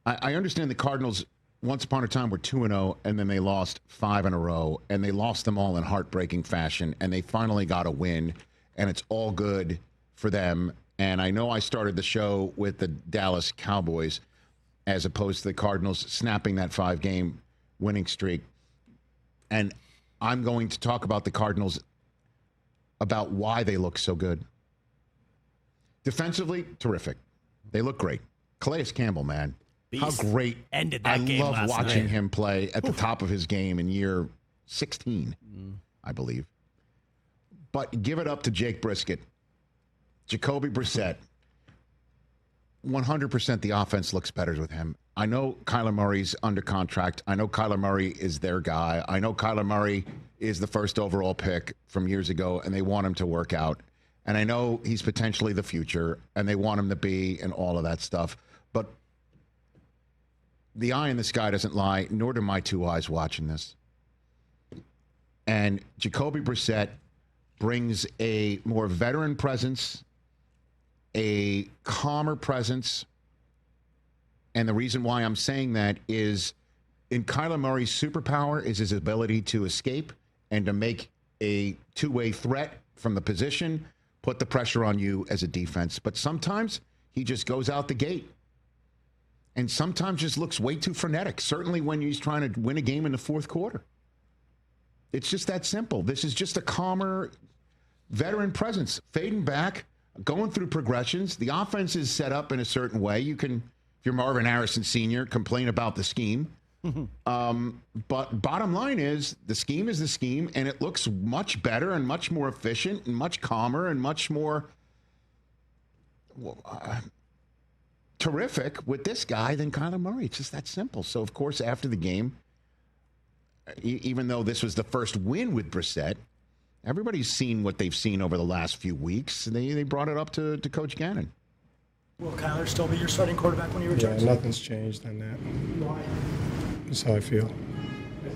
I understand the Cardinals once upon a time were 2-0, and then they lost 5 in a row, and they lost them all in heartbreaking fashion, and they finally got a win, and it's all good for them. And I know I started the show with the Dallas Cowboys as opposed to the Cardinals snapping that 5-game winning streak. And I'm going to talk about the Cardinals, about why they look so good. Defensively, terrific. They look great. Calais Campbell, man. Beast. How great. Ended that game I love watching night. him play at the top of his game in year 16, I believe. But give it up to Jake Brissett. Jacoby Brissett. 100% the offense looks better with him. I know Kyler Murray's under contract. I know Kyler Murray is their guy. I know Kyler Murray is the first overall pick from years ago, and they want him to work out. And I know he's potentially the future, and they want him to be, and all of that stuff. But the eye in the sky doesn't lie, nor do my two eyes watching this. And Jacoby Brissett brings a more veteran presence, a calmer presence. And the reason why I'm saying that is in Kyler Murray's superpower is his ability to escape and to make a two-way threat from the position, put the pressure on you as a defense. But sometimes he just goes out the gate and sometimes just looks way too frenetic, certainly when he's trying to win a game in the fourth quarter. It's just that simple. This is just a calmer veteran presence, fading back, going through progressions. The offense is set up in a certain way. You can, if you're Marvin Harrison Sr., complain about the scheme. But bottom line is the scheme, and it looks much better and much more efficient and much calmer and much more terrific with this guy than Kyler Murray. It's just that simple. So, of course, after the game, even though this was the first win with Brissett, everybody's seen what they've seen over the last few weeks. They brought it up to Coach Ganon. Will Kyler still be your starting quarterback when he returns? Yeah, nothing's changed on that. Why? That's how I feel.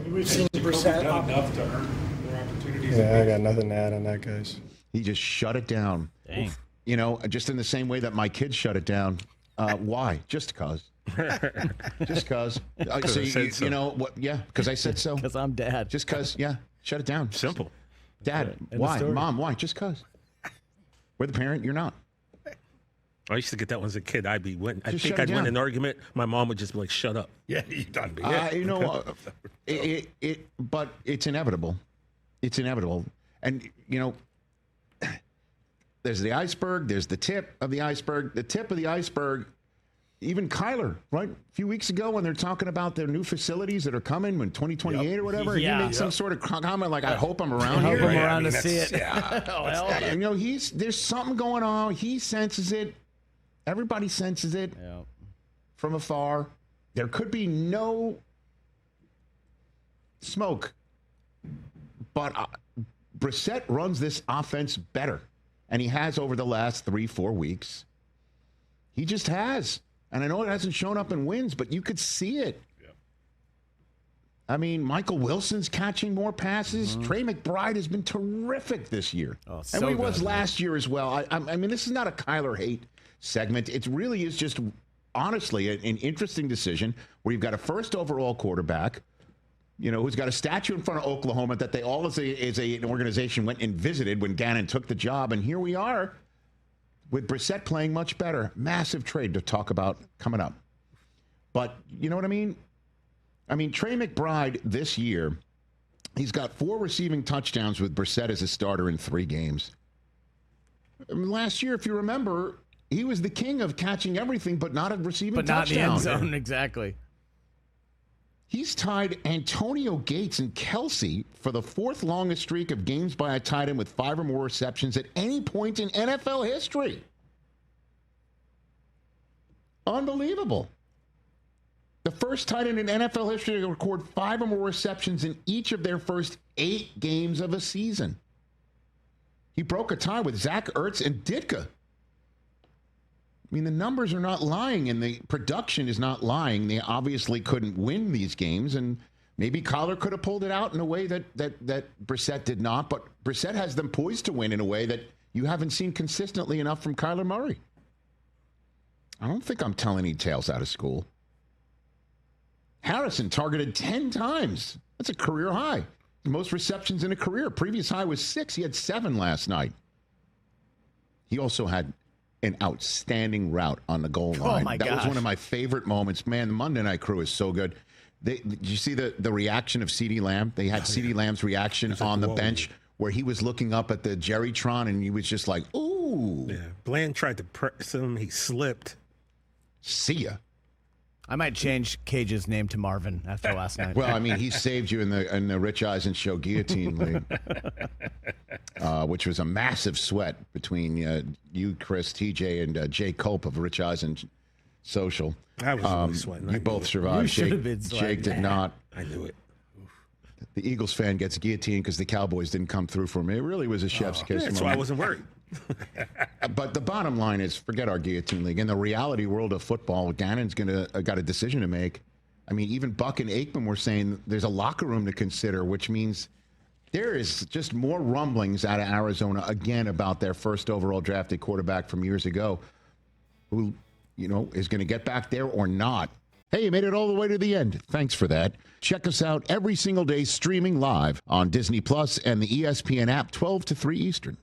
We've seen Brissett. Done enough to earn more opportunities. Yeah, I got nothing to add on that, guys. He just shut it down. Dang. You know, just in the same way that my kids shut it down. Why? Just cause. Just cause. You know what? Yeah, because I said so. Because I'm dad. Just cause. Yeah, shut it down. Simple. Dad, why? Mom, why? Just cause. We're the parent. You're not. I used to get that one as a kid. I'd win down. an argument. My mom would just be like, "Shut up." Yeah, you done. You know, but it's inevitable. It's inevitable. And you know, there's the iceberg. There's the tip of the iceberg. The tip of the iceberg. Even Kyler, right? A few weeks ago when they're talking about their new facilities that are coming in 2028 or whatever, he made some sort of comment like, I hope I'm around here. I hope I'm around to see it. You know, there's something going on. He senses it. Everybody senses it from afar. There could be no smoke, but Brissett runs this offense better, and he has over the last 3-4 weeks. He just has. And I know it hasn't shown up in wins, but you could see it. Yeah. I mean, Michael Wilson's catching more passes. Trey McBride has been terrific this year. Oh, and he was last year as well. I mean, this is not a Kyler hate segment. It really is just, honestly, an interesting decision where you've got a first overall quarterback, you know, who's got a statue in front of Oklahoma that they all as an organization went and visited when Ganon took the job. And here we are, with Brissett playing much better. Massive trade to talk about coming up. But you know what I mean? I mean, Trey McBride this year, he's got 4 receiving touchdowns with Brissett as a starter in 3 games. I mean, last year, if you remember, he was the king of catching everything but not a receiving touchdown. But not the end zone, exactly. He's tied Antonio Gates and Kelsey for the 4th longest streak of games by a tight end with 5 or more receptions at any point in NFL history. Unbelievable. The first tight end in NFL history to record 5 or more receptions in each of their first 8 games of a season. He broke a tie with Zach Ertz and Ditka. I mean, the numbers are not lying, and the production is not lying. They obviously couldn't win these games, and maybe Kyler could have pulled it out in a way that Brissett did not, but Brissett has them poised to win in a way that you haven't seen consistently enough from Kyler Murray. I don't think I'm telling any tales out of school. Harrison targeted 10 times. That's a career high. The most receptions in a career. Previous high was 6. He had 7 last night. He also had an outstanding route on the goal line. My that gosh. was one of my favorite moments. Man, the Monday Night Crew is so good. Did you see the reaction of CeeDee Lamb? They had CeeDee Lamb's reaction on the bench where he was looking up at the Jerrytron and he was just like, ooh. Yeah. Bland tried to press him. He slipped. See ya. I might change Cage's name to Marvin after last night. Well, I mean, he saved you in the Rich Eisen Show guillotine league, which was a massive sweat between you, Chris, TJ, and Jay Cope of Rich Eisen Social. I was really sweating. You both survived. You should have been sweating. Jake did not. I knew it. The Eagles fan gets guillotined because the Cowboys didn't come through for me. It really was a chef's kiss. That's why I wasn't worried. But the bottom line is, forget our guillotine league. In the reality world of football, Ganon's got a decision to make. I mean, even Buck and Aikman were saying there's a locker room to consider, which means there is just more rumblings out of Arizona again about their first overall drafted quarterback from years ago, who, is going to get back there or not. Hey, you made it all the way to the end. Thanks for that. Check us out every single day streaming live on Disney Plus and the ESPN app 12 to 3 Eastern.